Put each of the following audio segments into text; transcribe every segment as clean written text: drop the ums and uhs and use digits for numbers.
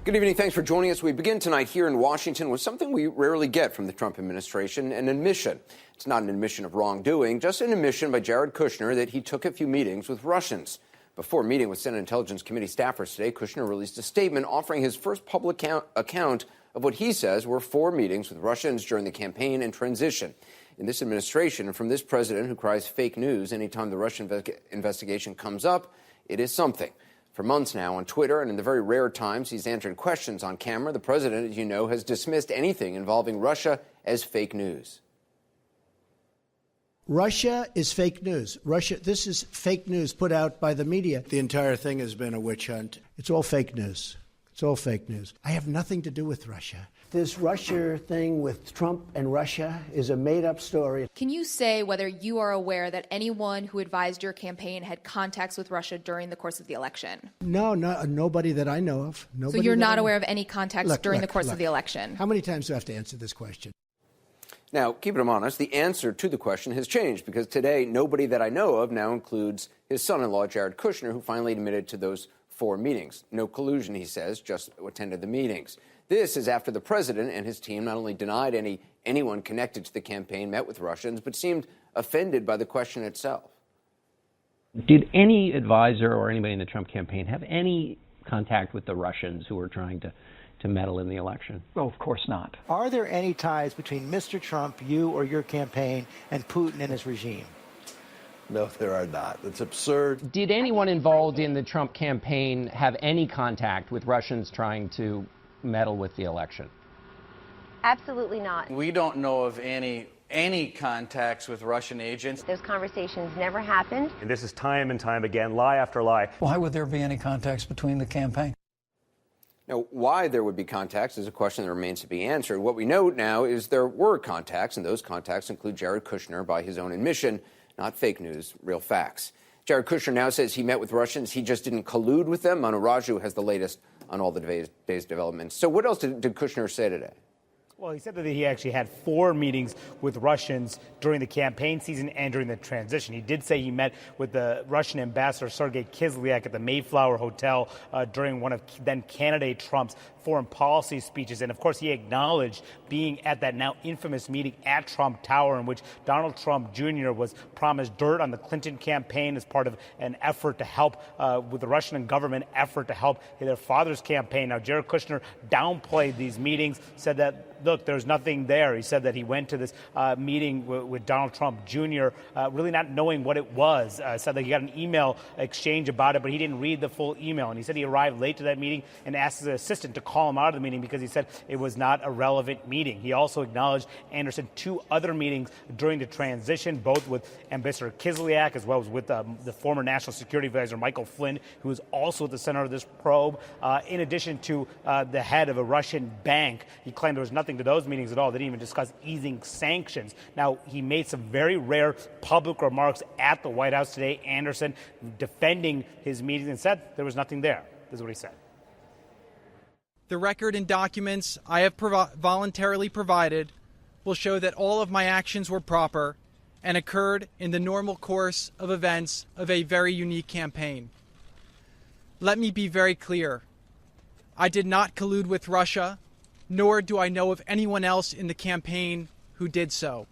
Good evening. Thanks for joining us. We begin tonight here in Washington with something we rarely get from the Trump administration, an admission. It's not an admission of wrongdoing, just an admission by Jared Kushner that he took a few meetings with Russians. Before meeting with Senate Intelligence Committee staffers today, Kushner released a statement offering his first public account of what he says were 4 meetings with Russians during the campaign and transition. In this administration, and from this president who cries fake news anytime the Russian investigation comes up, it is something. For months now on Twitter, and in the very rare times he's answered questions on camera, the president, as you know, has dismissed anything involving Russia as fake news. Russia is fake news. This is fake news put out by the media. The entire thing has been a witch hunt. It's all fake news. It's all fake news. I have nothing to do with Russia. This Russia thing with Trump and Russia is a made-up story. Can you say whether you are aware that anyone who advised your campaign had contacts with Russia during the course of the election? No, nobody that I know of. So you're not aware of any contacts during the course of the election? How many times do I have to answer this question? Now, keeping him honest, the answer to the question has changed because today nobody that I know of now includes his son-in-law, Jared Kushner, who finally admitted to those 4 meetings. No collusion, he says, just attended the meetings. This is after the president and his team not only denied anyone connected to the campaign met with Russians, but seemed offended by the question itself. Did any advisor or anybody in the Trump campaign have any contact with the Russians who were trying to meddle in the election? Oh, of course not. Are there any ties between Mr. Trump, you or your campaign, and Putin and his regime? No, there are not. It's absurd. Did anyone involved in the Trump campaign have any contact with Russians trying to meddle with the election? Absolutely not. We don't know of any contacts with Russian agents. Those conversations never happened. And this is time and time again, lie after lie. Why would there be any contacts between the campaign? Now, why there would be contacts is a question that remains to be answered. What we know now is there were contacts, and those contacts include Jared Kushner by his own admission, not fake news, real facts. Jared Kushner now says he met with Russians. He just didn't collude with them. Manu Raju has the latest on all the day's developments. So what else did Kushner say today? Well, he said that he actually had 4 meetings with Russians during the campaign season and during the transition. He did say he met with the Russian ambassador Sergei Kislyak at the Mayflower Hotel during one of then candidate Trump's foreign policy speeches. And, of course, he acknowledged being at that now infamous meeting at Trump Tower in which Donald Trump Jr. was promised dirt on the Clinton campaign as part of an effort to help with the Russian government effort to help their father's campaign. Now, Jared Kushner downplayed these meetings, said that, look, there's nothing there. He said that he went to this meeting with Donald Trump Jr., really not knowing what it was. Said that he got an email exchange about it, but he didn't read the full email. And he said he arrived late to that meeting and asked his assistant to call him out of the meeting because he said it was not a relevant meeting. He also acknowledged, Anderson, 2 other meetings during the transition, both with Ambassador Kislyak as well as with the former National Security Advisor Michael Flynn, who is also at the center of this probe. In addition to the head of a Russian bank, he claimed there was nothing to those meetings at all. They didn't even discuss easing sanctions. Now, he made some very rare public remarks at the White House today, Anderson, defending his meetings and said there was nothing there. This is what he said. The record and documents I have voluntarily provided will show that all of my actions were proper and occurred in the normal course of events of a very unique campaign. Let me be very clear. I did not collude with Russia, nor do I know of anyone else in the campaign who did so.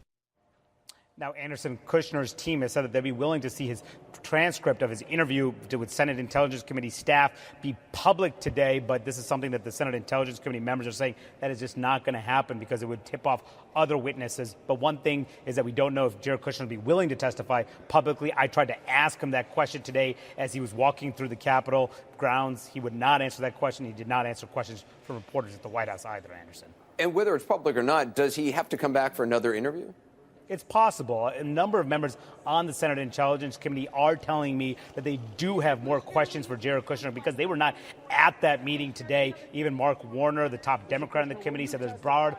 Now, Anderson, Kushner's team has said that they'd be willing to see his transcript of his interview with Senate Intelligence Committee staff be public today, but this is something that the Senate Intelligence Committee members are saying that is just not going to happen because it would tip off other witnesses. But one thing is that we don't know if Jared Kushner would be willing to testify publicly. I tried to ask him that question today as he was walking through the Capitol grounds. He would not answer that question. He did not answer questions from reporters at the White House either, Anderson. And whether it's public or not, does he have to come back for another interview? It's possible. A number of members on the Senate Intelligence Committee are telling me that they do have more questions for Jared Kushner because they were not at that meeting today. Even Mark Warner, the top Democrat in the committee, said there's broad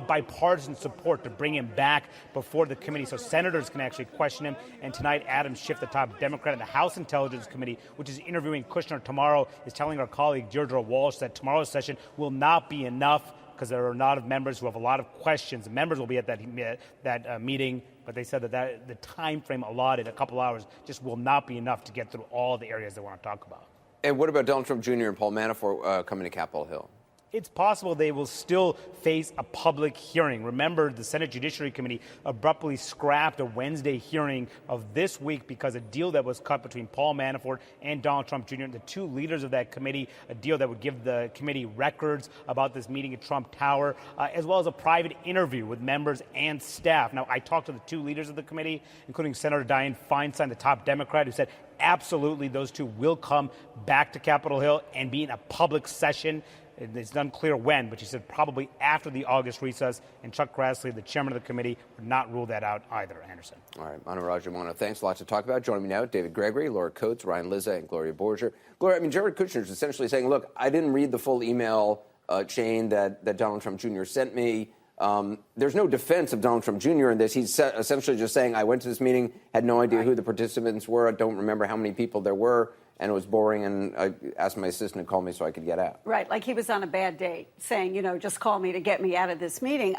bipartisan support to bring him back before the committee so senators can actually question him. And tonight, Adam Schiff, the top Democrat in the House Intelligence Committee, which is interviewing Kushner tomorrow, is telling our colleague Deirdre Walsh that tomorrow's session will not be enough because there are a lot of members who have a lot of questions. Members will be at that meeting, but they said that the time frame allotted, a couple hours, just will not be enough to get through all the areas they want to talk about. And what about Donald Trump Jr. and Paul Manafort coming to Capitol Hill? It's possible they will still face a public hearing. Remember, the Senate Judiciary Committee abruptly scrapped a Wednesday hearing of this week because a deal that was cut between Paul Manafort and Donald Trump Jr., the two leaders of that committee, a deal that would give the committee records about this meeting at Trump Tower, as well as a private interview with members and staff. Now, I talked to the two leaders of the committee, including Senator Dianne Feinstein, the top Democrat, who said absolutely those two will come back to Capitol Hill and be in a public session. It's unclear when, but she said probably after the August recess. And Chuck Grassley, the chairman of the committee, would not rule that out either, Anderson. All right, Manu Rajamano, thanks. A lot to talk about. Joining me now, David Gregory, Laura Coates, Ryan Lizza, and Gloria Borger. Gloria, I mean, Jared Kushner is essentially saying, look, I didn't read the full email chain that Donald Trump Jr. sent me. There's no defense of Donald Trump Jr. in this. He's essentially just saying, I went to this meeting, had no idea who the participants were. I don't remember how many people there were. And it was boring, and I asked my assistant to call me so I could get out. Right, like he was on a bad date, saying, just call me to get me out of this meeting.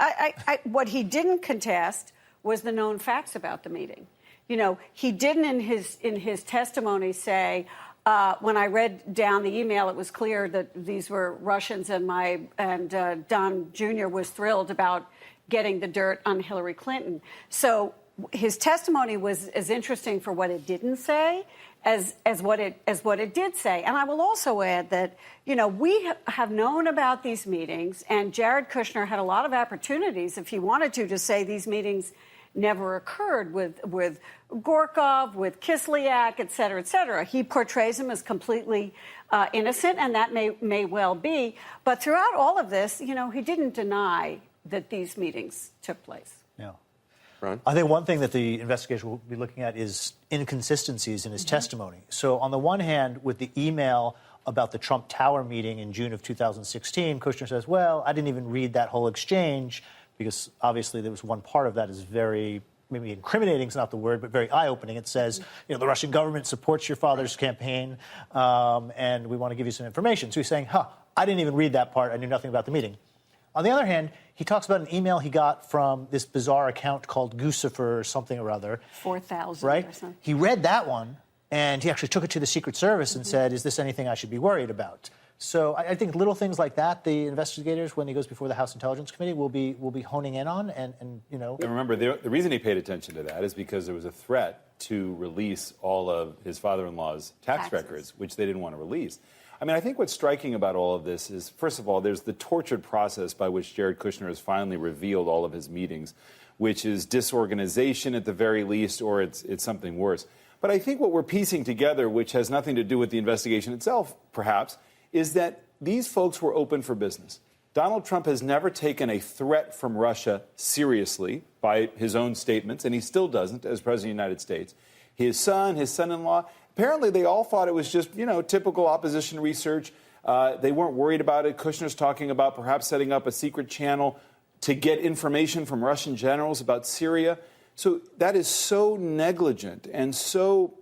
What he didn't contest was the known facts about the meeting. He didn't in his testimony say, when I read down the email, it was clear that these were Russians, and Don Jr. was thrilled about getting the dirt on Hillary Clinton. So his testimony was as interesting for what it didn't say as what it did say. And I will also add that, we have known about these meetings, and Jared Kushner had a lot of opportunities, if he wanted to say these meetings never occurred with Gorkov, with Kislyak, et cetera, et cetera. He portrays him as completely innocent, and that may well be. But throughout all of this, he didn't deny that these meetings took place. Yeah. Ron? I think one thing that the investigation will be looking at is inconsistencies in his testimony. So on the one hand, with the email about the Trump Tower meeting in June of 2016, Kushner says, well, I didn't even read that whole exchange, because obviously there was one part of that is very, maybe incriminating is not the word, but very eye-opening. It says, the Russian government supports your father's campaign, and we want to give you some information. So he's saying, I didn't even read that part. I knew nothing about the meeting. On the other hand, he talks about an email he got from this bizarre account called Guccifer or something or other. 4,000 right? or something. He read that one, and he actually took it to the Secret Service and said, is this anything I should be worried about? So I think little things like that, the investigators, when he goes before the House Intelligence Committee, will be honing in on. And And remember, the reason he paid attention to that is because there was a threat to release all of his father-in-law's tax records, which they didn't want to release. I mean, I think what's striking about all of this is, first of all, there's the tortured process by which Jared Kushner has finally revealed all of his meetings, which is disorganization at the very least, or it's something worse. But I think what we're piecing together, which has nothing to do with the investigation itself, perhaps, is that these folks were open for business. Donald Trump has never taken a threat from Russia seriously by his own statements, and he still doesn't as President of the United States. His son, his son-in-law, apparently they all thought it was just, typical opposition research. They weren't worried about it. Kushner's talking about perhaps setting up a secret channel to get information from Russian generals about Syria. So that is so negligent and so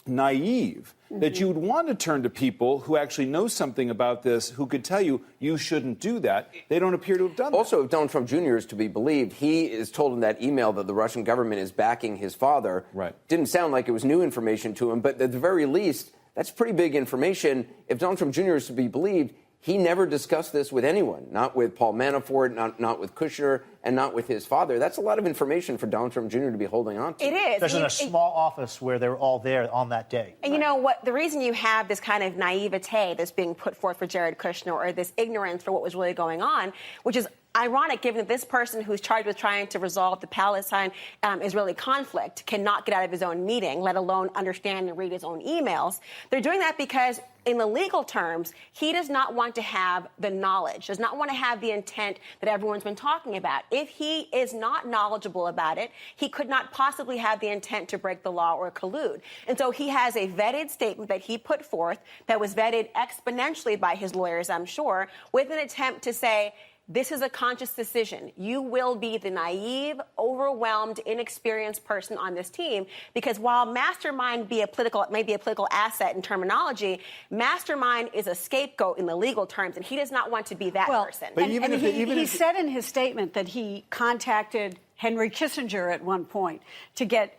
naive that you would want to turn to people who actually know something about this, who could tell you, you shouldn't do that. They don't appear to have done that. Also, if Donald Trump Jr. is to be believed, he is told in that email that the Russian government is backing his father. Right. Didn't sound like it was new information to him, but at the very least, that's pretty big information. If Donald Trump Jr. is to be believed, he never discussed this with anyone, not with Paul Manafort, not with Kushner, and not with his father. That's a lot of information for Donald Trump Jr. to be holding on to. It is. There's in a small office where they were all there on that day. And you know what? The reason you have this kind of naivete that's being put forth for Jared Kushner, or this ignorance for what was really going on, which is ironic given that this person who's charged with trying to resolve the Palestine-Israeli conflict cannot get out of his own meeting, let alone understand and read his own emails. They're doing that because, in the legal terms, he does not want to have the knowledge, does not want to have the intent that everyone's been talking about. If he is not knowledgeable about it, he could not possibly have the intent to break the law or collude. And so he has a vetted statement that he put forth that was vetted exponentially by his lawyers, I'm sure, with an attempt to say, this is a conscious decision. You will be the naive, overwhelmed, inexperienced person on this team, because while mastermind may be a political asset in terminology, mastermind is a scapegoat in the legal terms, and he does not want to be that person. But he said in his statement that he contacted Henry Kissinger at one point to get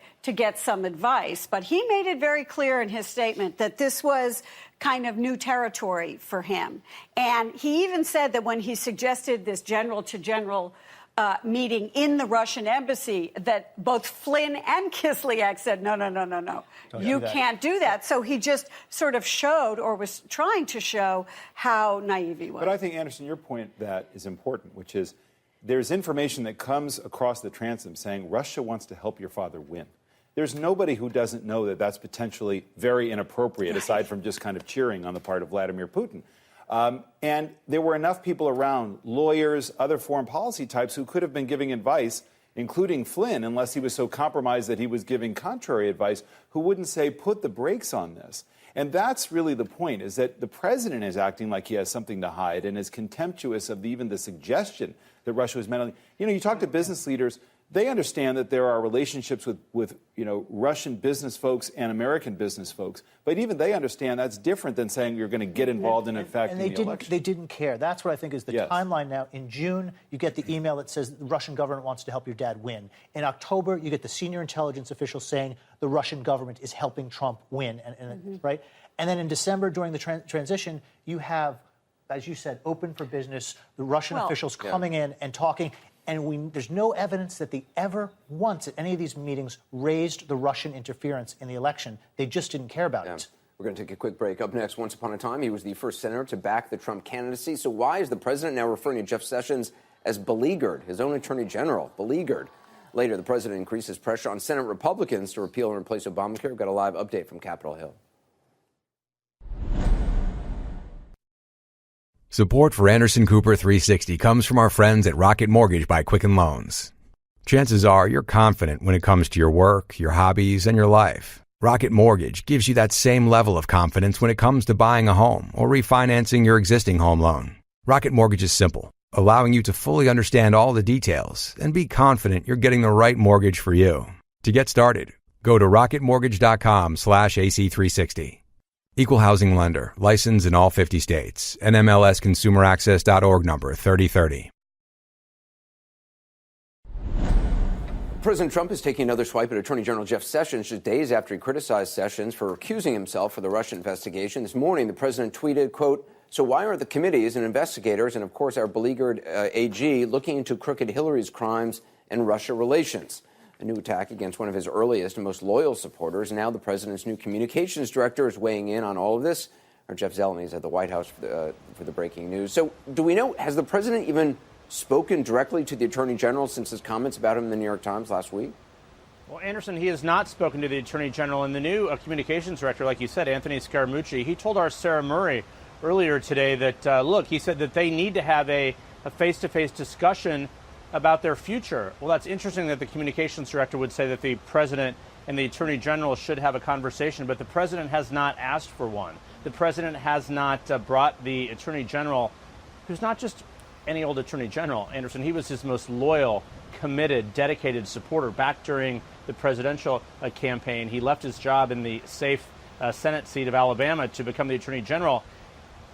some advice. But he made it very clear in his statement that this was kind of new territory for him. And he even said that when he suggested this general-to-general meeting in the Russian embassy, that both Flynn and Kislyak said, no. You can't do that. So he just sort of showed, or was trying to show, how naive he was. But I think, Anderson, your point that is important, which is there's information that comes across the transom saying Russia wants to help your father win. There's nobody who doesn't know that that's potentially very inappropriate, aside from just kind of cheering on the part of Vladimir Putin. And there were enough people around, lawyers, other foreign policy types, who could have been giving advice, including Flynn, unless he was so compromised that he was giving contrary advice, who wouldn't say, put the brakes on this. And that's really the point, is that the president is acting like he has something to hide and is contemptuous of even the suggestion that Russia was meddling. You know, you talk to business leaders, they understand that there are relationships with Russian business folks and American business folks, but even they understand that's different than saying you're going to get involved in affecting the election. They didn't care. That's what I think is the timeline now. In June, you get the email that says the Russian government wants to help your dad win. In October, you get the senior intelligence official saying the Russian government is helping Trump win, right? And then in December, during the transition, you have, as you said, open for business, the Russian officials coming in and talking. And there's no evidence that they ever once at any of these meetings raised the Russian interference in the election. They just didn't care about it. We're going to take a quick break. Up next, once upon a time, he was the first senator to back the Trump candidacy. So why is the president now referring to Jeff Sessions as beleaguered, his own attorney general, beleaguered? Later, the president increases pressure on Senate Republicans to repeal and replace Obamacare. We've got a live update from Capitol Hill. Support for Anderson Cooper 360 comes from our friends at Rocket Mortgage by Quicken Loans. Chances are you're confident when it comes to your work, your hobbies, and your life. Rocket Mortgage gives you that same level of confidence when it comes to buying a home or refinancing your existing home loan. Rocket Mortgage is simple, allowing you to fully understand all the details and be confident you're getting the right mortgage for you. To get started, go to rocketmortgage.com/AC360. Equal housing lender, licensed in all 50 states. NMLSconsumeraccess.org number 3030. President Trump is taking another swipe at Attorney General Jeff Sessions just days after he criticized Sessions for recusing himself for the Russia investigation. This morning, the president tweeted, quote, "So why aren't the committees and investigators and, of course, our beleaguered AG looking into crooked Hillary's crimes and Russia relations?" A new attack against one of his earliest and most loyal supporters. Now the president's new communications director is weighing in on all of this. Our Jeff Zeleny is at the White House for the breaking news. So do we know, has the president even spoken directly to the attorney general since his comments about him in the New York Times last week? Well, Anderson, he has not spoken to the attorney general. And the new communications director, like you said, Anthony Scaramucci, he told our Sarah Murray earlier today that, look, he said that they need to have a face-to-face discussion about their future. Well, that's interesting that the communications director would say that the president and the attorney general should have a conversation, but the president has not asked for one. The president has not brought the attorney general, who's not just any old attorney general, Anderson. He was his most loyal, committed, dedicated supporter back during the presidential campaign. He left his job in the safe Senate seat of Alabama to become the attorney general.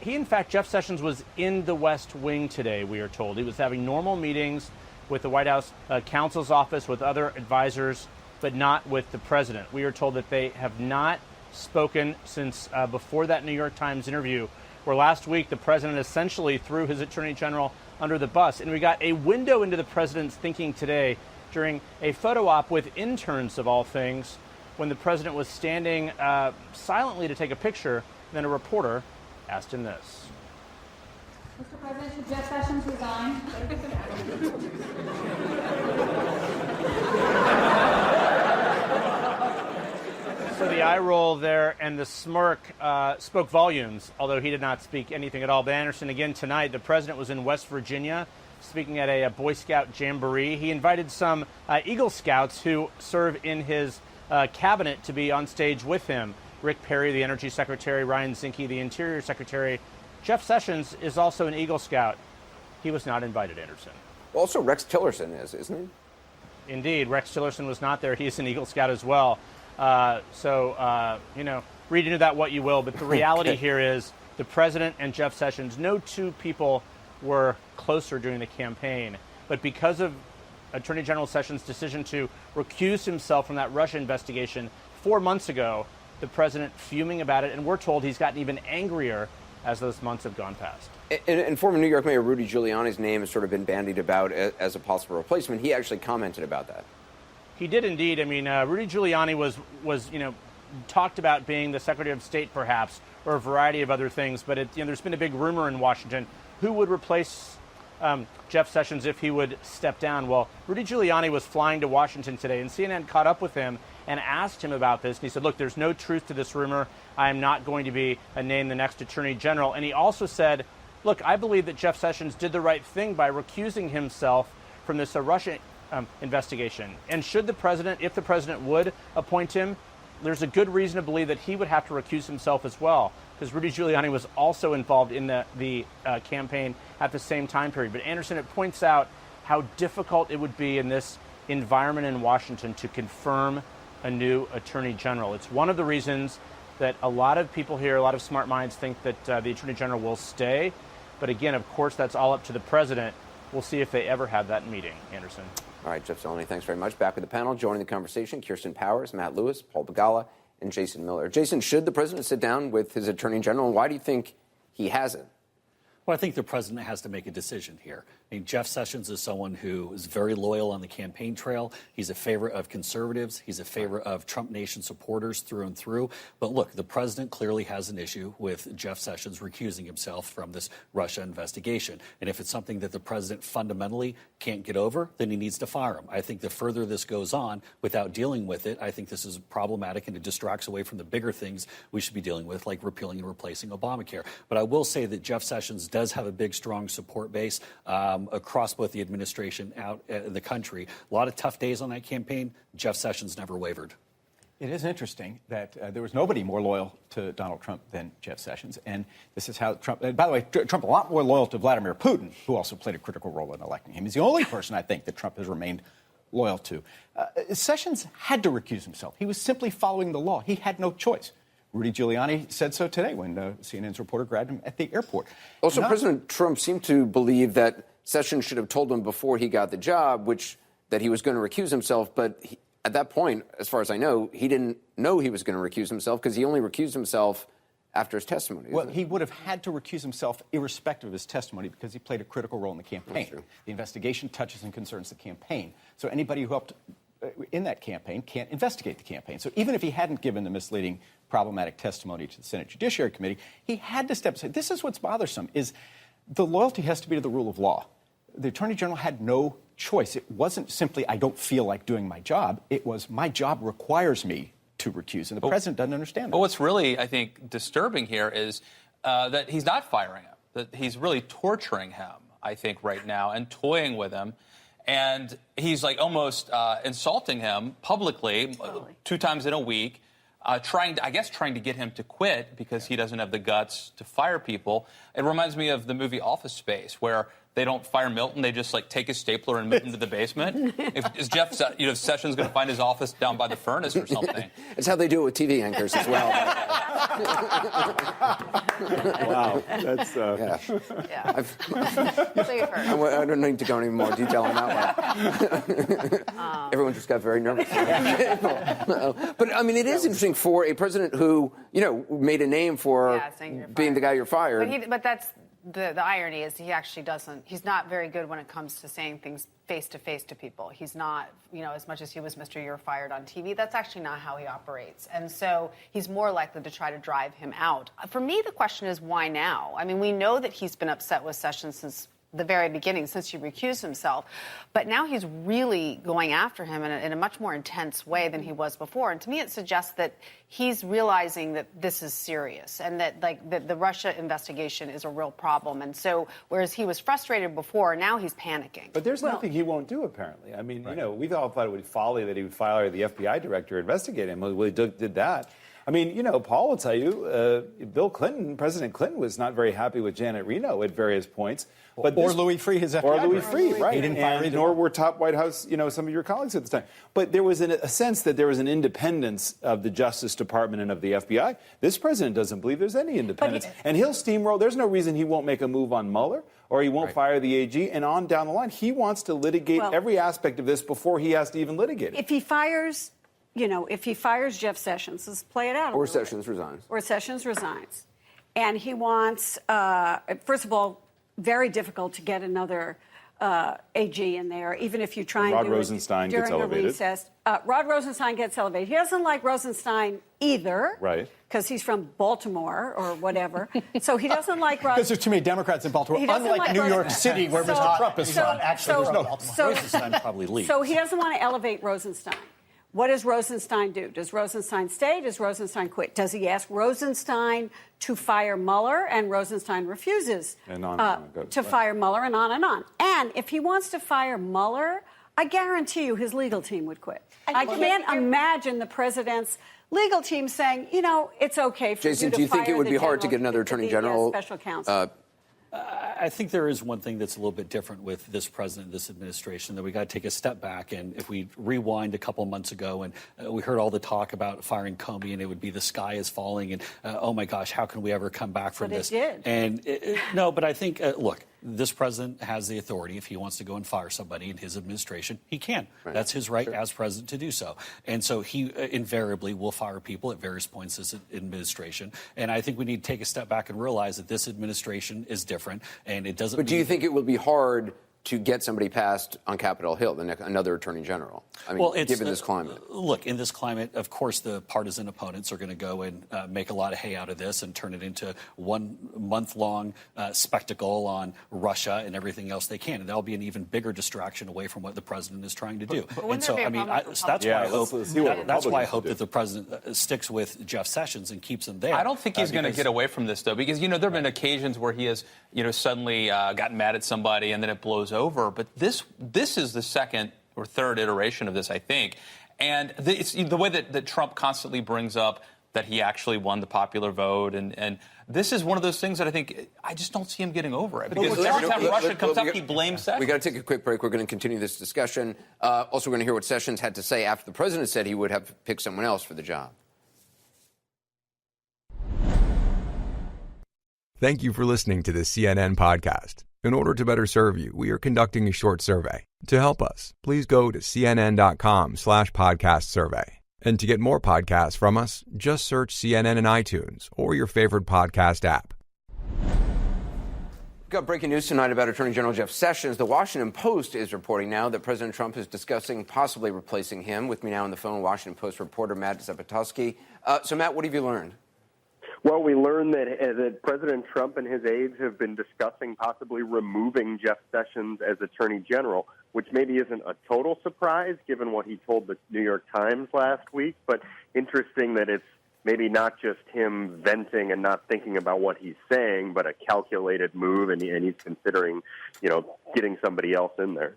He, in fact, Jeff Sessions was in the West Wing today, we are told. He was having normal meetings with the White House counsel's office, with other advisors, but not with the president. We are told that they have not spoken since before that New York Times interview, where last week the president essentially threw his attorney general under the bus. And we got a window into the president's thinking today during a photo op with interns, of all things, when the president was standing silently to take a picture. Then a reporter asked him this. Mr. President, should Jeff Sessions resign? So the eye roll there and the smirk spoke volumes, although he did not speak anything at all. But Anderson, again tonight, the president was in West Virginia speaking at a Boy Scout jamboree. He invited some Eagle Scouts who serve in his cabinet to be on stage with him. Rick Perry, the Energy Secretary, Ryan Zinke, the Interior Secretary. Jeff Sessions is also an Eagle Scout. He was not invited, Anderson. Also, Rex Tillerson is, isn't he? Indeed. Rex Tillerson was not there. He's an Eagle Scout as well. Read into that what you will. But the reality here is the president and Jeff Sessions, no two people were closer during the campaign. But because of Attorney General Sessions' decision to recuse himself from that Russia investigation 4 months ago, the president fuming about it, and we're told he's gotten even angrier as those months have gone past. And former New York Mayor Rudy Giuliani's name has sort of been bandied about as a possible replacement. He actually commented about that. He did indeed. I mean, Rudy Giuliani was talked about being the Secretary of State, perhaps, or a variety of other things. But there's been a big rumor in Washington who would replace Jeff Sessions if he would step down. Well, Rudy Giuliani was flying to Washington today, and CNN caught up with him and asked him about this. And he said, look, there's no truth to this rumor. I am not going to be named the next Attorney General. And he also said, look, I believe that Jeff Sessions did the right thing by recusing himself from this Russia investigation. And if the president would appoint him, there's a good reason to believe that he would have to recuse himself as well, because Rudy Giuliani was also involved in the campaign at the same time period. But Anderson, it points out how difficult it would be in this environment in Washington to confirm a new Attorney General. It's one of the reasons that a lot of people here, a lot of smart minds, think that the Attorney General will stay. But again, of course, that's all up to the president. We'll see if they ever have that meeting, Anderson. All right, Jeff Zeleny, thanks very much. Back with the panel, joining the conversation, Kirsten Powers, Matt Lewis, Paul Begala, and Jason Miller. Jason, should the president sit down with his Attorney General, and why do you think he hasn't? Well, I think the president has to make a decision here. I mean, Jeff Sessions is someone who is very loyal on the campaign trail. He's a favorite of conservatives. He's a favorite of Trump Nation supporters through and through. But look, the president clearly has an issue with Jeff Sessions recusing himself from this Russia investigation. And if it's something that the president fundamentally can't get over, then he needs to fire him. I think the further this goes on without dealing with it, I think this is problematic and it distracts away from the bigger things we should be dealing with, like repealing and replacing Obamacare. But I will say that Jeff Sessions does have a big, strong support base across both the administration out in the country. A lot of tough days on that campaign. Jeff Sessions never wavered. It is interesting that there was nobody more loyal to Donald Trump than Jeff Sessions. And this is how Trump, by the way, Trump a lot more loyal to Vladimir Putin, who also played a critical role in electing him. He's the only person I think that Trump has remained loyal to. Sessions had to recuse himself. He was simply following the law. He had no choice. Rudy Giuliani said so today when CNN's reporter grabbed him at the airport. Also, President Trump seemed to believe that Sessions should have told him before he got the job, that he was going to recuse himself. But at that point, as far as I know, he didn't know he was going to recuse himself because he only recused himself after his testimony. Well, he would have had to recuse himself irrespective of his testimony because he played a critical role in the campaign. The investigation touches and concerns the campaign. So anybody who helped in that campaign can't investigate the campaign. So even if he hadn't given the misleading, problematic testimony to the Senate Judiciary Committee, he had to step aside. This is what's bothersome, is the loyalty has to be to the rule of law. The Attorney General had no choice. It wasn't simply, I don't feel like doing my job. It was, my job requires me to recuse. And the president doesn't understand that. But what's really, I think, disturbing here is that he's not firing him, that he's really torturing him, I think, right now, and toying with him. And he's like almost insulting him publicly 2 times in a week, trying to get him to quit because he doesn't have the guts to fire people. It reminds me of the movie Office Space, where they don't fire Milton. They just take his stapler and move him to the basement. Is Jeff Sessions going to find his office down by the furnace or something? It's how they do it with TV anchors as well. Wow, that's I don't need to go into more detail on that one. Everyone just got very nervous. But I mean, it is interesting for a president who made a name for being the guy you're fired. But that's the irony is he actually doesn't. He's not very good when it comes to saying things face to people. He's not, as much as he was Mr. You're Fired on TV, that's actually not how he operates. And so he's more likely to try to drive him out. For me, the question is, why now? I mean, we know that he's been upset with Sessions since the very beginning, since he recused himself. But now he's really going after him in a much more intense way than he was before. And to me, it suggests that he's realizing that this is serious and that the Russia investigation is a real problem. And so whereas he was frustrated before, now he's panicking. But there's nothing he won't do, apparently. I mean, we all thought it would be folly that he would fire the FBI director, investigate him. Well, he did that. I mean, Paul will tell you, President Clinton was not very happy with Janet Reno at various points. But or Louis Freeh, his FBI Or Louis director. Freeh, right. He didn't fire either. Nor were top White House, some of your colleagues at the time. But there was a sense that there was an independence of the Justice Department and of the FBI. This president doesn't believe there's any independence. And he'll steamroll. There's no reason he won't make a move on Mueller or he won't fire the AG. And on down the line, he wants to litigate every aspect of this before he has to even litigate it. If he fires, Jeff Sessions, let's play it out. Or Sessions resigns. Or Sessions resigns. And he wants, first of all, very difficult to get another AG in there, even if you try and Rod do Rosenstein it during gets a elevated. recess. Rod Rosenstein gets elevated. He doesn't like Rosenstein either. Right. Because he's from Baltimore or whatever. So he doesn't like Rod. Because there's too many Democrats in Baltimore, unlike New York City, where Mr. Trump is from. Actually, there's no Baltimore. Rosenstein probably leaves. So he doesn't want to elevate Rosenstein. What does Rosenstein do? Does Rosenstein stay? Does Rosenstein quit? Does he ask Rosenstein to fire Mueller? And Rosenstein refuses to fire Mueller, and on and on. And if he wants to fire Mueller, I guarantee you his legal team would quit. I can't imagine the president's legal team saying, it's okay for Jason, you to do you think fire it would the be hard to general- get another attorney general? Special counsel. I think there is one thing that's a little bit different with this president, this administration, that we got to take a step back. And if we rewind a couple of months ago and we heard all the talk about firing Comey and it would be the sky is falling and, oh, my gosh, how can we ever come back from this? It did. And no, but I think, look, this president has the authority. If he wants to go and fire somebody in his administration, he can. Right. That's his right as president to do so. And so he invariably will fire people at various points in his administration. And I think we need to take a step back and realize that this administration is different. And it doesn't. But do you think it will be hard to get somebody passed on Capitol Hill, another attorney general? I mean, given this climate. Look, in this climate, of course, the partisan opponents are going to go and make a lot of hay out of this and turn it into 1 month-long spectacle on Russia and everything else they can. And that'll be an even bigger distraction away from what the president is trying to do. And so, I mean, that's why I hope that the president sticks with Jeff Sessions and keeps him there. I don't think he's going to get away from this, though, because, there have been occasions where he has, suddenly gotten mad at somebody and then it blows over. But this is the second or third iteration of this, I think. And it's the way that Trump constantly brings up that he actually won the popular vote. And this is one of those things that I just don't see him getting over it. Because every time Russia comes up, he blames Sessions. We got to take a quick break. We're going to continue this discussion. Also, we're going to hear what Sessions had to say after the president said he would have picked someone else for the job. Thank you for listening to this CNN podcast. In order to better serve you, we are conducting a short survey. To help us, please go to cnn.com/podcast survey. And to get more podcasts from us, just search CNN in iTunes or your favorite podcast app. We've got breaking news tonight about Attorney General Jeff Sessions. The Washington Post is reporting now that President Trump is discussing possibly replacing him. With me now on the phone, Washington Post reporter Matt Zapotowski. So, Matt, what have you learned? Well, we learned that President Trump and his aides have been discussing possibly removing Jeff Sessions as Attorney General, which maybe isn't a total surprise given what he told the New York Times last week, but interesting that it's maybe not just him venting and not thinking about what he's saying, but a calculated move, and he's considering, getting somebody else in there.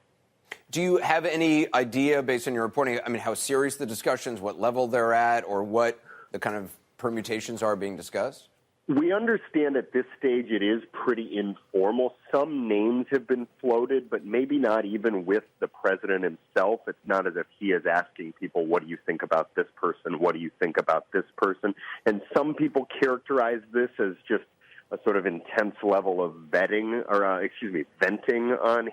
Do you have any idea, based on your reporting, how serious the discussions, what level they're at, or what the kind of permutations are being discussed? We understand at this stage it is pretty informal. Some names have been floated, but maybe not even with the president himself. It's not as if he is asking people, what do you think about this person? What do you think about this person? And some people characterize this as just a sort of intense level of venting on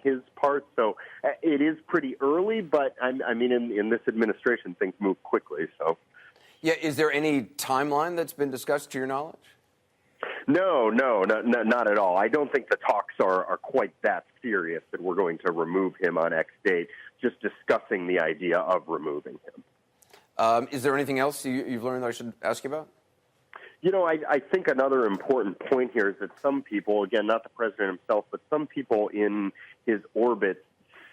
his part. So it is pretty early, but in this administration, things move quickly, so. Yeah, is there any timeline that's been discussed to your knowledge? No, not at all. I don't think the talks are quite that serious that we're going to remove him on X date, just discussing the idea of removing him. Is there anything else you've learned that I should ask you about? I think another important point here is that some people, again, not the president himself, but some people in his orbit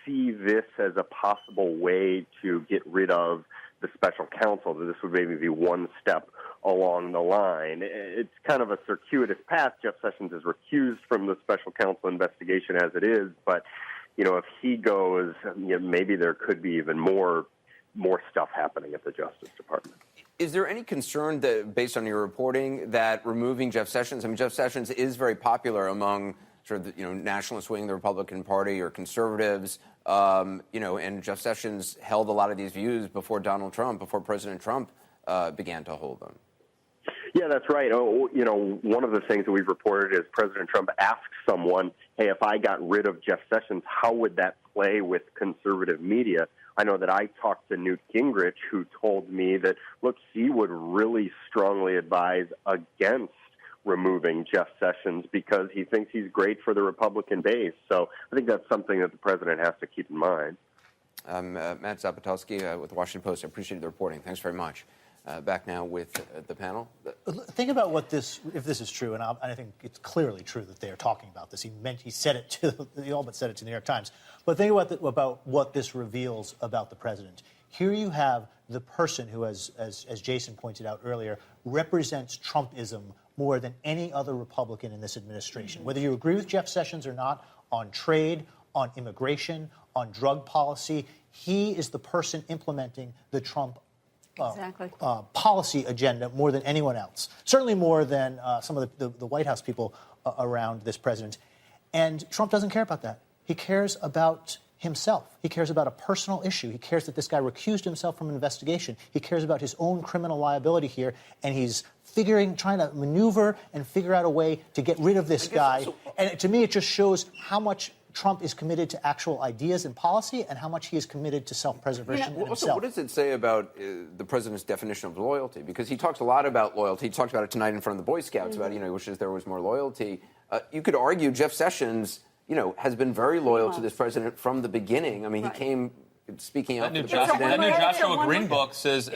see this as a possible way to get rid of the special counsel, that this would maybe be one step along the line. It's kind of a circuitous path. Jeff Sessions is recused from the special counsel investigation as it is, but, if he goes, maybe there could be even more stuff happening at the Justice Department. Is there any concern that, based on your reporting, that removing Jeff Sessions, I mean, Jeff Sessions is very popular among sort of the, nationalist wing of the Republican Party or conservatives, and Jeff Sessions held a lot of these views before before President Trump began to hold them. Yeah, that's right. One of the things that we've reported is President Trump asked someone, hey, if I got rid of Jeff Sessions, how would that play with conservative media? I know that I talked to Newt Gingrich, who told me that, look, he would really strongly advise against removing Jeff Sessions because he thinks he's great for the Republican base. So I think that's something that the president has to keep in mind. Matt Zapotowski with the Washington Post. I appreciate the reporting. Thanks very much. Back now with the panel. Think about if this is true, and I think it's clearly true that they are talking about this. He said it he all but said it to the New York Times. But think about what this reveals about the president. Here you have the person who, as Jason pointed out earlier, represents Trumpism more than any other Republican in this administration. Whether you agree with Jeff Sessions or not on trade, on immigration, on drug policy, he is the person implementing the Trump policy agenda more than anyone else. Certainly more than some of the White House people around this president. And Trump doesn't care about that. He cares about himself. He cares about a personal issue. He cares that this guy recused himself from an investigation. He cares about his own criminal liability here, and he's trying to maneuver and figure out a way to get rid of this guy. And to me, it just shows how much Trump is committed to actual ideas and policy and how much he is committed to self-preservation and also, himself. what does it say about the president's definition of loyalty? Because he talks a lot about loyalty. He talked about it tonight in front of the Boy Scouts about, he wishes there was more loyalty. You could argue Jeff Sessions, has been very loyal to this president from the beginning. I mean, he came speaking out for the president. That new Joshua Green book says,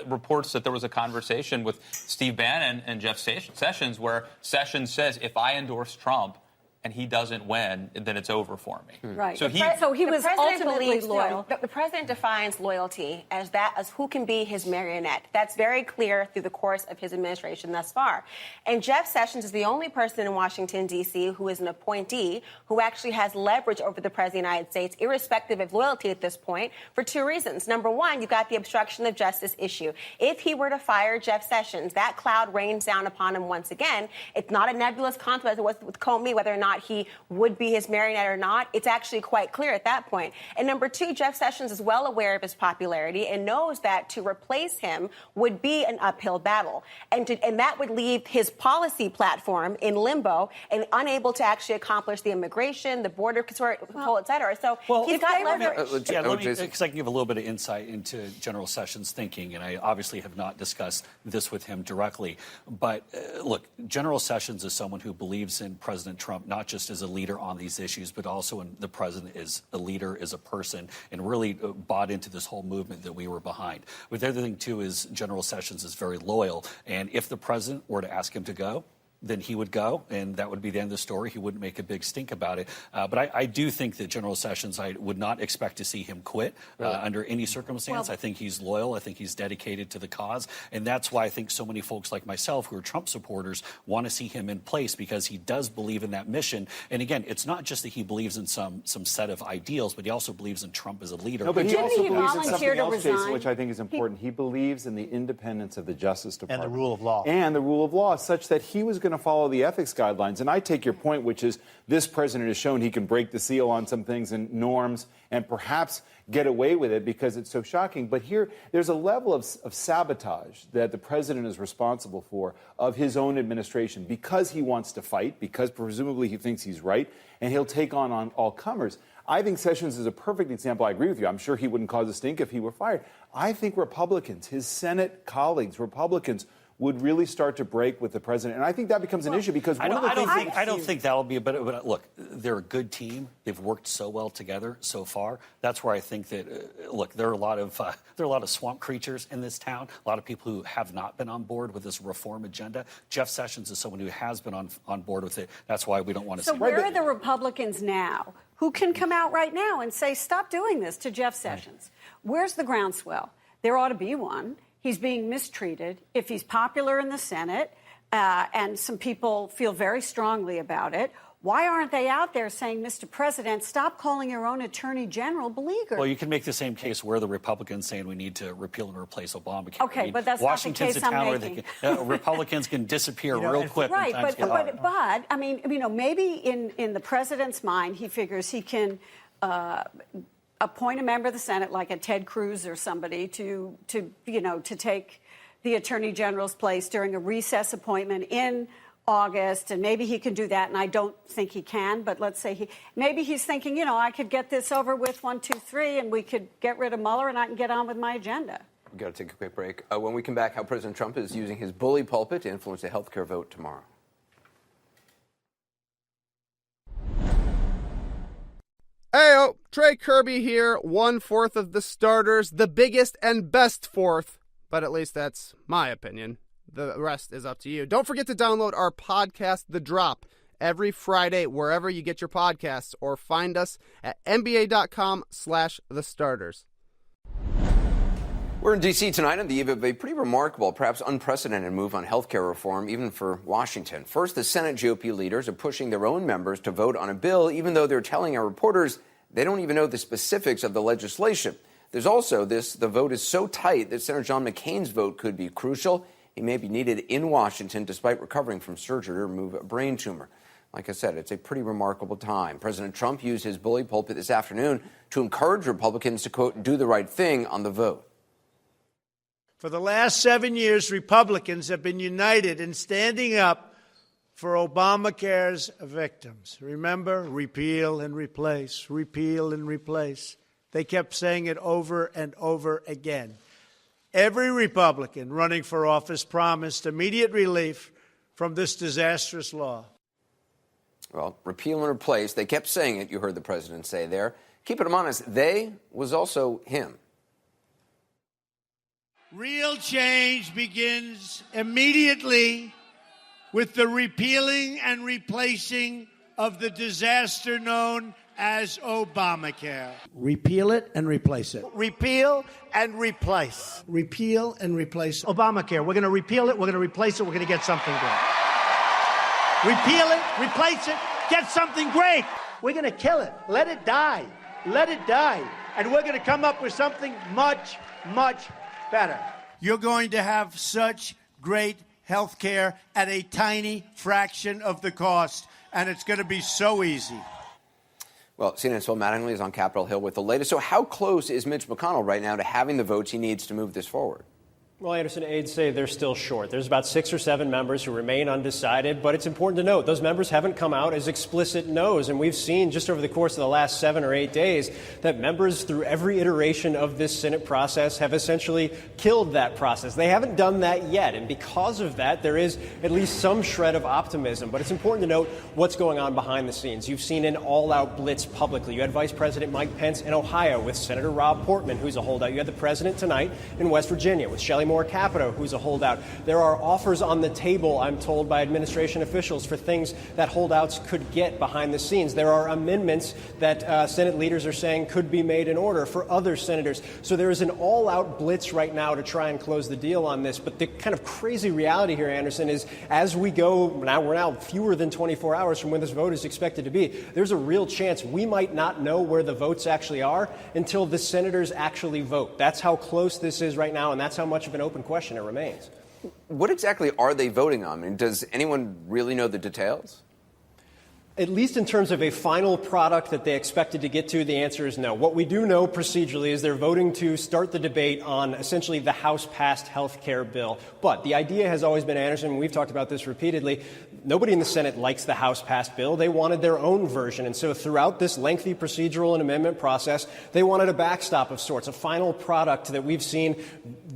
reports that there was a conversation with Steve Bannon and Jeff Sessions where Sessions says, if I endorse Trump, and he doesn't win, then it's over for me. Right. So he was ultimately loyal. The president defines loyalty as who can be his marionette. That's very clear through the course of his administration thus far. And Jeff Sessions is the only person in Washington, D.C. who is an appointee who actually has leverage over the president of the United States, irrespective of loyalty at this point, for two reasons. Number one, you've got the obstruction of justice issue. If he were to fire Jeff Sessions, that cloud rains down upon him once again. It's not a nebulous concept as it was with Comey, whether or not he would be his marionette or not. It's actually quite clear at that point. And number two, Jeff Sessions is well aware of his popularity and knows that to replace him would be an uphill battle. And that would leave his policy platform in limbo and unable to actually accomplish the immigration, the border control, et cetera. So he's got leverage. Because I can give a little bit of insight into General Sessions' thinking, and I obviously have not discussed this with him directly. But look, General Sessions is someone who believes in President Trump, not just as a leader on these issues, but also in the president as a leader, as a person, and really bought into this whole movement that we were behind. But the other thing, too, is General Sessions is very loyal. And if the president were to ask him to go, then he would go, and that would be the end of the story. He wouldn't make a big stink about it. But I do think that General Sessions, I would not expect to see him quit under any circumstance. I think he's loyal. I think he's dedicated to the cause. And that's why I think so many folks like myself who are Trump supporters want to see him in place, because he does believe in that mission. And again, it's not just that he believes in some set of ideals, but he also believes in Trump as a leader. No, but he also believes in something else, Jason, which I think is important. He believes in the independence of the Justice Department. And the rule of law. And the rule of law, such that he was going to follow the ethics guidelines. And I take your point, which is this president has shown he can break the seal on some things and norms and perhaps get away with it because it's so shocking. But here, there's a level of sabotage that the president is responsible for of his own administration because he wants to fight, because presumably he thinks he's right, and he'll take on all comers. I think Sessions is a perfect example. I agree with you. I'm sure he wouldn't cause a stink if he were fired. I think Republicans, his Senate colleagues, Republicans, would really start to break with the president. And I think that becomes an issue because I don't think that'll be a better. But look, they're a good team. They've worked so well together so far. That's where I think that look, there are a lot of swamp creatures in this town. A lot of people who have not been on board with this reform agenda. Jeff Sessions is someone who has been on board with it. That's why we don't want to. So where are the Republicans now who can come out right now and say, stop doing this to Jeff Sessions? Where's the groundswell? There ought to be one. He's being mistreated. If he's popular in the Senate, and some people feel very strongly about it. Why aren't they out there saying, Mr. President, stop calling your own attorney general beleaguered? Well, you can make the same case where the Republicans saying we need to repeal and replace Obamacare. Okay, but that's Washington's not the case a tower I'm making. Republicans can disappear real quick. Right, but I mean, maybe in the president's mind, he figures he can appoint a member of the Senate, like a Ted Cruz or somebody, to take the attorney general's place during a recess appointment in August, and maybe he can do that, and I don't think he can, but let's say maybe he's thinking, I could get this over with 1, 2, 3, and we could get rid of Mueller, and I can get on with my agenda. We've got to take a quick break. When we come back, how President Trump is using his bully pulpit to influence the health care vote tomorrow. Heyo, Trey Kirby here, 1/4 of the starters, the biggest and best fourth, but at least that's my opinion. The rest is up to you. Don't forget to download our podcast, The Drop, every Friday wherever you get your podcasts, or find us at nba.com/thestarters. We're in D.C. tonight on the eve of a pretty remarkable, perhaps unprecedented move on health care reform, even for Washington. First, the Senate GOP leaders are pushing their own members to vote on a bill, even though they're telling our reporters they don't even know the specifics of the legislation. There's also the vote is so tight that Senator John McCain's vote could be crucial. He may be needed in Washington despite recovering from surgery to remove a brain tumor. Like I said, it's a pretty remarkable time. President Trump used his bully pulpit this afternoon to encourage Republicans to, quote, do the right thing on the vote. For the last 7 years, Republicans have been united in standing up for Obamacare's victims. Remember, repeal and replace, repeal and replace. They kept saying it over and over again. Every Republican running for office promised immediate relief from this disastrous law. Well, repeal and replace, they kept saying it, you heard the president say there. Keeping him honest, they was also him. Real change begins immediately with the repealing and replacing of the disaster known as Obamacare. Repeal it and replace it. Repeal and replace. Repeal and replace Obamacare. We're going to repeal it, we're going to replace it, we're going to get something great. Repeal it, replace it, get something great. We're going to kill it. Let it die. Let it die. And we're going to come up with something much, much better. You're going to have such great health care at a tiny fraction of the cost, and it's going to be so easy. Well, CNN's Phil Mattingly is on Capitol Hill with the latest. So how close is Mitch McConnell right now to having the votes he needs to move this forward? Well, Anderson, aides say they're still short. There's about 6 or 7 members who remain undecided, but it's important to note those members haven't come out as explicit no's, and we've seen just over the course of the last 7 or 8 days that members through every iteration of this Senate process have essentially killed that process. They haven't done that yet, and because of that, there is at least some shred of optimism, but it's important to note what's going on behind the scenes. You've seen an all-out blitz publicly. You had Vice President Mike Pence in Ohio with Senator Rob Portman, who's a holdout. You had the president tonight in West Virginia with Shelley Moore Capito, who's a holdout. There are offers on the table, I'm told, by administration officials for things that holdouts could get behind the scenes. There are amendments that Senate leaders are saying could be made in order for other senators. So there is an all-out blitz right now to try and close the deal on this. But the kind of crazy reality here, Anderson, is as we go, we're now fewer than 24 hours from when this vote is expected to be, there's a real chance we might not know where the votes actually are until the senators actually vote. That's how close this is right now, and that's how much of an open question it remains. What exactly are they voting on? I mean, does anyone really know the details? At least in terms of a final product that they expected to get to, the answer is no. What we do know procedurally is they're voting to start the debate on essentially the House-passed health care bill. But the idea has always been, Anderson, and we've talked about this repeatedly, nobody in the Senate likes the House-passed bill. They wanted their own version. And so throughout this lengthy procedural and amendment process, they wanted a backstop of sorts, a final product that we've seen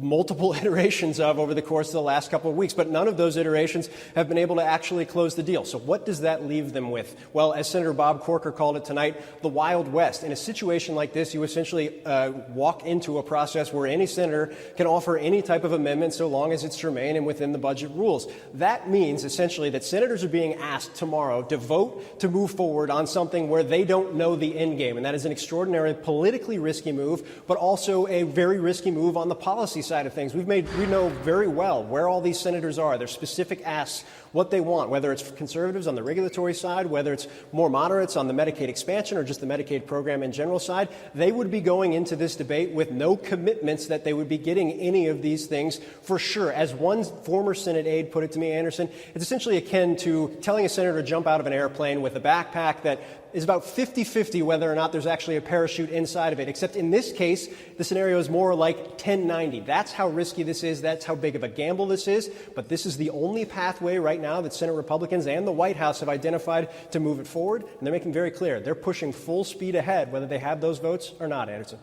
multiple iterations of over the course of the last couple of weeks. But none of those iterations have been able to actually close the deal. So what does that leave them with? with, well, as Senator Bob Corker called it tonight, the Wild West. In a situation like this, you essentially walk into a process where any senator can offer any type of amendment so long as it's germane and within the budget rules. That means essentially that senators are being asked tomorrow to vote to move forward on something where they don't know the end game. And that is an extraordinarily politically risky move, but also a very risky move on the policy side of things. We know very well where all these senators are, their specific asks, what they want, whether it's conservatives on the regulatory side, whether it's more moderates on the Medicaid expansion or just the Medicaid program in general side. They would be going into this debate with no commitments that they would be getting any of these things for sure. As one former Senate aide put it to me, Anderson, it's essentially akin to telling a senator to jump out of an airplane with a backpack that is about 50-50 whether or not there's actually a parachute inside of it, except in this case, the scenario is more like 1090. That's how risky this is. That's how big of a gamble this is. But this is the only pathway right now that Senate Republicans and the White House have identified to move it forward. And they're making very clear they're pushing full speed ahead, whether they have those votes or not, Anderson.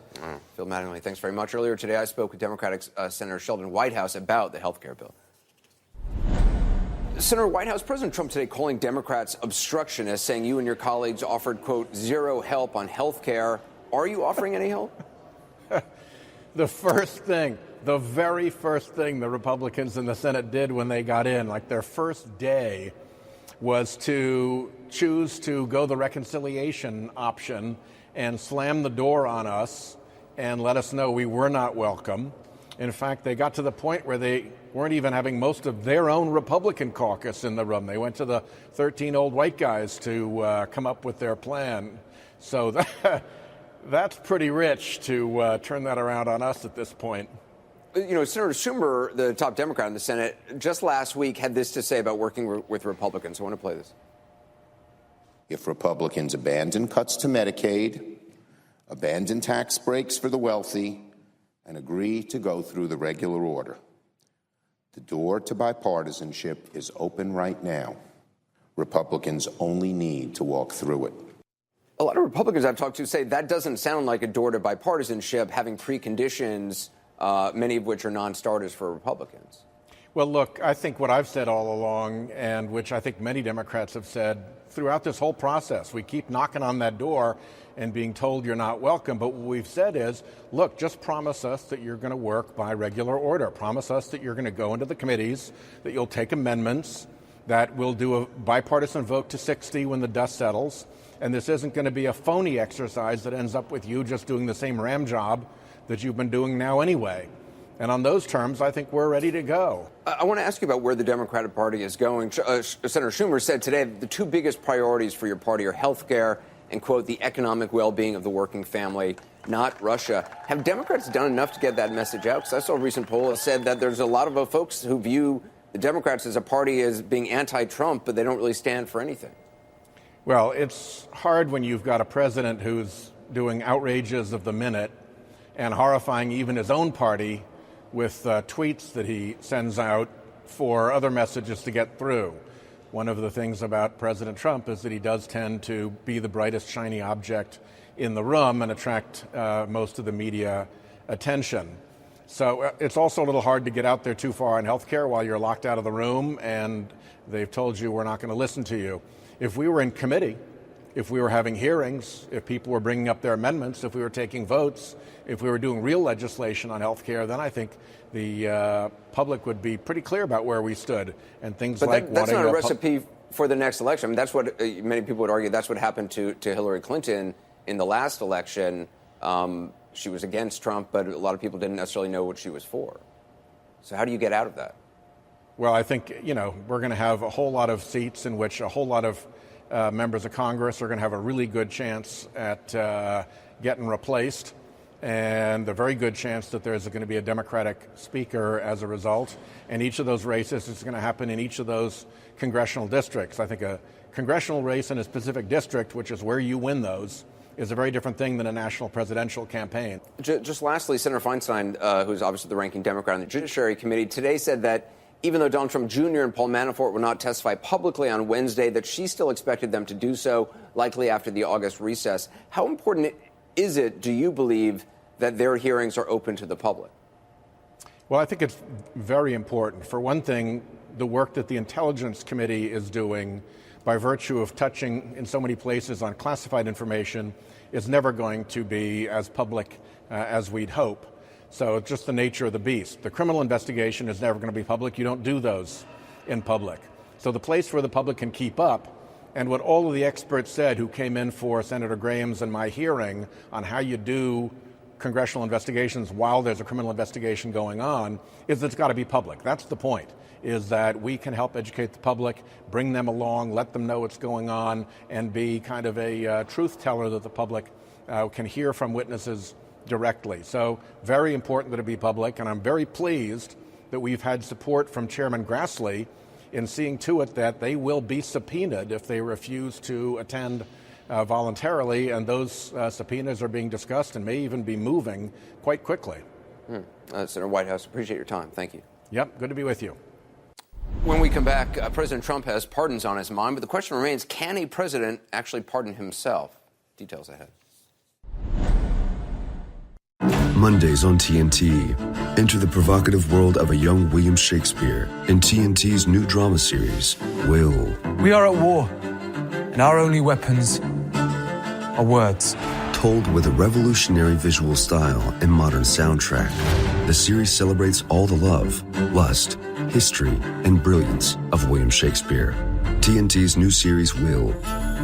Phil Mattingly, thanks very much. Earlier today, I spoke with Democratic Senator Sheldon Whitehouse about the health care bill. Senator Whitehouse, President Trump today calling Democrats obstructionists, saying you and your colleagues offered, quote, zero help on health care. Are you offering any help? The very first thing the Republicans in the Senate did when they got in, like their first day, was to choose to go the reconciliation option and slam the door on us and let us know we were not welcome. In fact, they got to the point where they weren't even having most of their own Republican caucus in the room. They went to the 13 old white guys to come up with their plan. So that's pretty rich to turn that around on us at this point. You know, Senator Schumer, the top Democrat in the Senate, just last week had this to say about working with Republicans. I want to play this. If Republicans abandon cuts to Medicaid, abandon tax breaks for the wealthy, and agree to go through the regular order, the door to bipartisanship is open right now. Republicans only need to walk through it. A lot of Republicans I've talked to say that doesn't sound like a door to bipartisanship, having preconditions, many of which are non-starters for Republicans. Well, look, I think what I've said all along, and which I think many Democrats have said throughout this whole process, we keep knocking on that door and being told you're not welcome. But what we've said is, look, just promise us that you're going to work by regular order. Promise us that you're going to go into the committees, that you'll take amendments, that we'll do a bipartisan vote to 60 when the dust settles. And this isn't going to be a phony exercise that ends up with you just doing the same ram job that you've been doing now anyway. And on those terms, I think we're ready to go. I want to ask you about where the Democratic Party is going. Senator Schumer said today the two biggest priorities for your party are health care and, quote, the economic well-being of the working family, not Russia. Have Democrats done enough to get that message out? Because I saw a recent poll that said that there's a lot of folks who view the Democrats as a party as being anti-Trump, but they don't really stand for anything. Well, it's hard when you've got a president who's doing outrages of the minute and horrifying even his own party with tweets that he sends out for other messages to get through. One of the things about President Trump is that he does tend to be the brightest shiny object in the room and attract most of the media attention. So it's also a little hard to get out there too far on health care while you're locked out of the room and they've told you we're not going to listen to you. If we were in committee, if we were having hearings, if people were bringing up their amendments, if we were taking votes, if we were doing real legislation on health care, then I think the public would be pretty clear about where we stood and things like that's not a recipe for the next election. I mean, that's what many people would argue. That's what happened to Hillary Clinton in the last election. She was against Trump, but a lot of people didn't necessarily know what she was for. So how do you get out of that? Well, I think, we're going to have a whole lot of seats in which a whole lot of members of Congress are going to have a really good chance at getting replaced. And a very good chance that there's going to be a Democratic speaker as a result. And each of those races is going to happen in each of those congressional districts. I think a congressional race in a specific district, which is where you win those, is a very different thing than a national presidential campaign. Just lastly, Senator Feinstein, who's obviously the ranking Democrat on the Judiciary Committee, today said that even though Donald Trump Jr. and Paul Manafort would not testify publicly on Wednesday, that she still expected them to do so, likely after the August recess. How important is it, do you believe, that their hearings are open to the public? Well, I think it's very important. For one thing, the work that the Intelligence Committee is doing by virtue of touching in so many places on classified information, is never going to be as public as we'd hope. So it's just the nature of the beast. The criminal investigation is never going to be public. You don't do those in public. So the place where the public can keep up, and what all of the experts said who came in for Senator Graham's and my hearing on how you do congressional investigations while there's a criminal investigation going on, is that it's got to be public. That's the point, is that we can help educate the public, bring them along, let them know what's going on, and be kind of a truth teller that the public can hear from witnesses directly. So very important that it be public, and I'm very pleased that we've had support from Chairman Grassley in seeing to it that they will be subpoenaed if they refuse to attend voluntarily, and those subpoenas are being discussed and may even be moving quite quickly. Senator Whitehouse, appreciate your time. Thank you. Yep, good to be with you. When we come back, President Trump has pardons on his mind, but the question remains, can a president actually pardon himself? Details ahead. Mondays on TNT. Enter the provocative world of a young William Shakespeare in TNT's new drama series, Will. We are at war, and our only weapons are words. Told with a revolutionary visual style and modern soundtrack, the series celebrates all the love, lust, history, and brilliance of William Shakespeare. TNT's new series, Will,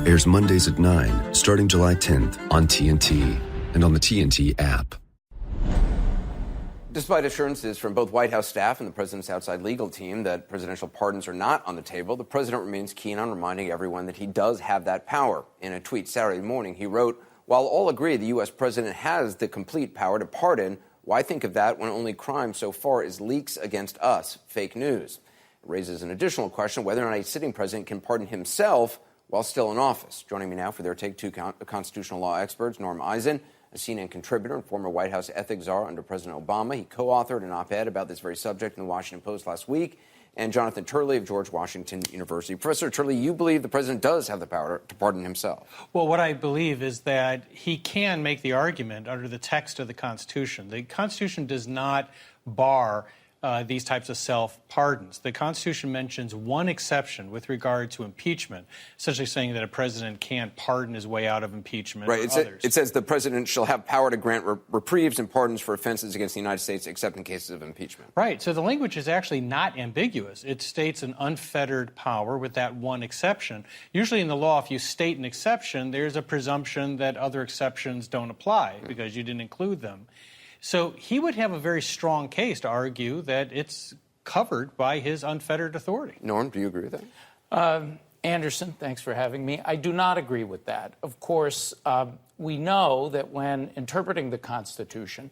airs Mondays at 9, starting July 10th on TNT and on the TNT app. Despite assurances from both White House staff and the president's outside legal team that presidential pardons are not on the table, the president remains keen on reminding everyone that he does have that power. In a tweet Saturday morning, he wrote, "While all agree the U.S. president has the complete power to pardon, why think of that when only crime so far is leaks against us, fake news?" It raises an additional question whether or not a sitting president can pardon himself while still in office. Joining me now for their take, two constitutional law experts, Norm Eisen, a CNN contributor and former White House ethics czar under President Obama. He co-authored an op-ed about this very subject in the Washington Post last week. And Jonathan Turley of George Washington University. Professor Turley, you believe the president does have the power to pardon himself? Well, what I believe is that he can make the argument under the text of the Constitution. The Constitution does not bar these types of self-pardons. The Constitution mentions one exception with regard to impeachment, essentially saying that a president can't pardon his way out of impeachment. Right. It says the president shall have power to grant reprieves and pardons for offenses against the United States, except in cases of impeachment. Right. So the language is actually not ambiguous. It states an unfettered power with that one exception. Usually in the law, if you state an exception, there's a presumption that other exceptions don't apply because you didn't include them. So he would have a very strong case to argue that it's covered by his unfettered authority. Norm, do you agree with that? Anderson, thanks for having me. I do not agree with that. Of course, we know that when interpreting the Constitution,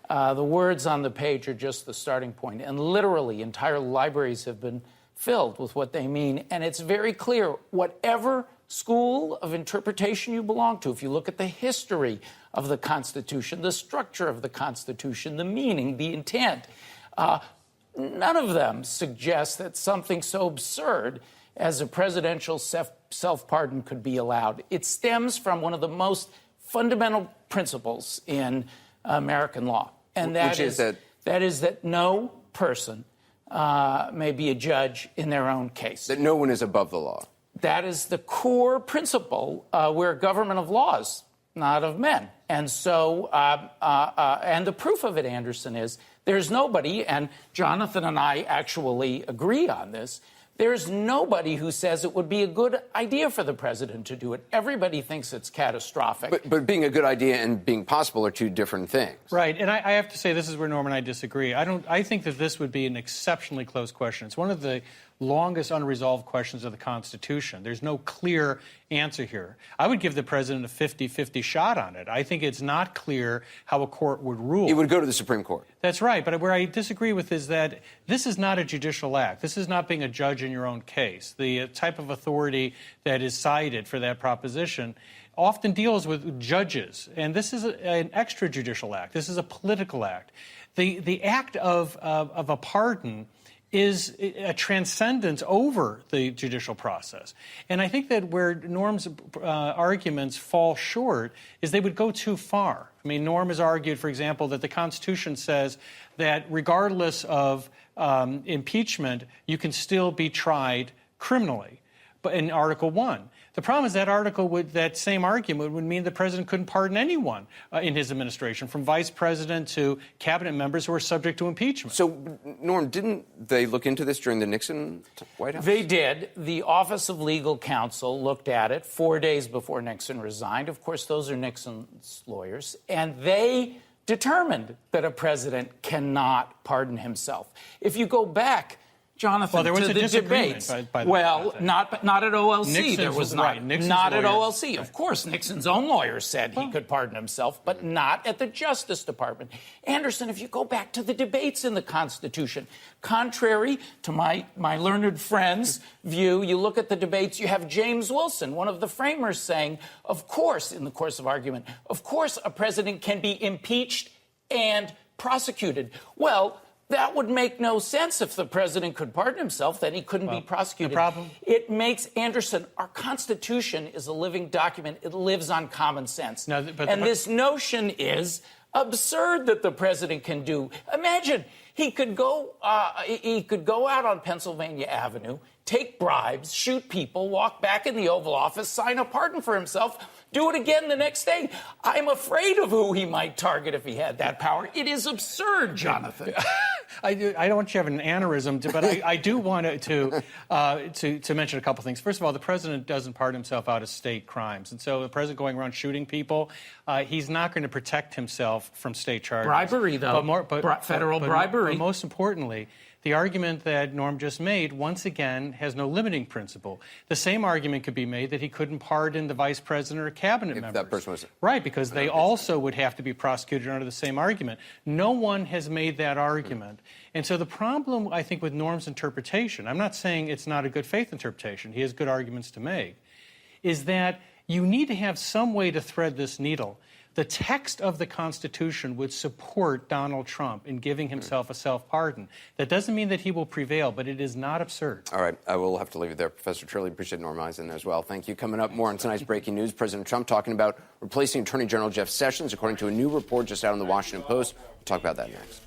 the words on the page are just the starting point, and literally entire libraries have been filled with what they mean, and it's very clear, whatever school of interpretation you belong to, if you look at the history of the Constitution, the structure of the Constitution, the meaning, the intent, none of them suggest that something so absurd as a presidential self-pardon could be allowed. It stems from one of the most fundamental principles in American law, and that is that no person may be a judge in their own case. That no one is above the law. That is the core principle. We're a government of laws, not of men. And so, and the proof of it, Anderson, is there's nobody, and Jonathan and I actually agree on this, there's nobody who says it would be a good idea for the president to do it. Everybody thinks it's catastrophic. But being a good idea and being possible are two different things. Right, and I have to say this is where Norm and I disagree. I think that this would be an exceptionally close question. It's one of the longest unresolved questions of the Constitution. There's no clear answer here. I would give the president a 50-50 shot on it. I think it's not clear how a court would rule. It would go to the Supreme Court. That's right, but where I disagree with is that this is not a judicial act. This is not being a judge in your own case. The type of authority that is cited for that proposition often deals with judges, and this is an extrajudicial act. This is a political act. The act of a pardon is a transcendence over the judicial process. And I think that where Norm's arguments fall short is they would go too far. I mean, Norm has argued, for example, that the Constitution says that regardless of impeachment, you can still be tried criminally. in Article 1. The problem is that same argument would mean the president couldn't pardon anyone in his administration, from vice president to cabinet members who are subject to impeachment. So, Norm, didn't they look into this during the Nixon White House? They did. The Office of Legal Counsel looked at it 4 days before Nixon resigned. Of course, those are Nixon's lawyers. And they determined that a president cannot pardon himself. If you go back, Jonathan, there was to a the disagreement debates. by not at OLC. Nixon's, there was not. right, Nixon's Not at lawyers. OLC. Right. Of course, Nixon's own lawyer said he could pardon himself, but not at the Justice Department. Anderson, if you go back to the debates in the Constitution, contrary to my learned friend's view, you look at the debates, you have James Wilson, one of the framers, saying, of course, in the course of argument, of course a president can be impeached and prosecuted. Well, that would make no sense. If the president could pardon himself, then he couldn't be prosecuted. The problem? It makes, Anderson, our Constitution is a living document. It lives on common sense. No, this notion is absurd that the president can do. Imagine he could go out on Pennsylvania Avenue, take bribes, shoot people, walk back in the Oval Office, sign a pardon for himself, do it again the next day. I'm afraid of who he might target if he had that power. It is absurd, Jonathan. I don't want you to have an aneurysm, but I do want to mention a couple things. First of all, the president doesn't pardon himself out of state crimes. And so the president going around shooting people, he's not going to protect himself from state charges. Bribery, though. Federal bribery. But most importantly, the argument that Norm just made, once again, has no limiting principle. The same argument could be made that he couldn't pardon the vice president or cabinet members. That person was right, because they also would have to be prosecuted under the same argument. No one has made that argument. And so the problem, I think, with Norm's interpretation, I'm not saying it's not a good faith interpretation. He has good arguments to make, is that you need to have some way to thread this needle. The text of the Constitution would support Donald Trump in giving himself a self-pardon. That doesn't mean that he will prevail, but it is not absurd. All right, I will have to leave it there. Professor Turley, appreciate Norm Eisen as well. Thank you. Coming up, more on tonight's breaking news. President Trump talking about replacing Attorney General Jeff Sessions, according to a new report just out in the Washington Post. We'll talk about that next.